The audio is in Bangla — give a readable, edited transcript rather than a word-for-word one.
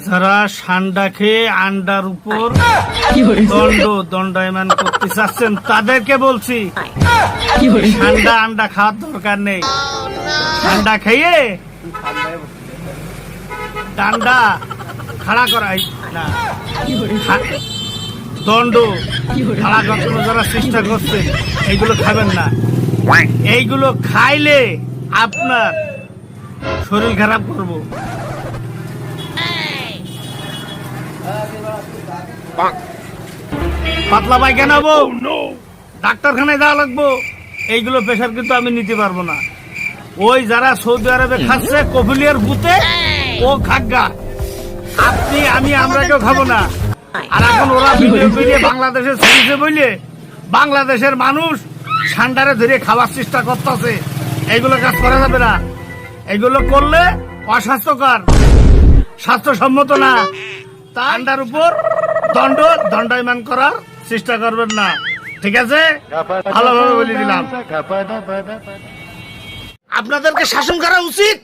যারা ঠান্ডা খেয়ে আন্ডার উপর দণ্ডায়মান করতে চাচ্ছেন তাদেরকে বলছি ঠান্ডা আন্ডা খাওয়ার দরকার নেই। ঠান্ডা খেয়ে ডান্ডা খাড়া করাই না, দণ্ড খাড়া করার জন্য যারা চেষ্টা করছে এইগুলো খাবেন না। এইগুলো খাইলে আপনার শরীর খারাপ করবো। পাতলা পায়খানা হবো, ডাক্তারখানায় যাওয়া লাগবো। এইগুলো প্রেশার কিন্তু আমি নিতে পারবো না। ওই যারা সৌদি আরবে খাচ্ছে কফিলিয়ার বুতে ও খাগা, আপনি আমরা কেউ খাবো না। আর এখন ওরা ভিডিও বাংলাদেশের সিরিজে বইলে বাংলাদেশের মানুষ ঠান্ডারে ধরে খাওয়ার চেষ্টা করতেছে। এইগুলো কাজ করা যাবে না। এইগুলো করলে অস্বাস্থ্যকর, স্বাস্থ্যসম্মত না। ঠান্ডার উপর দণ্ডায়মান করার চেষ্টা করবেন না, ঠিক আছে? ভালোভাবে বলে দিলাম। আপনাদেরকে শাসন করা উচিত।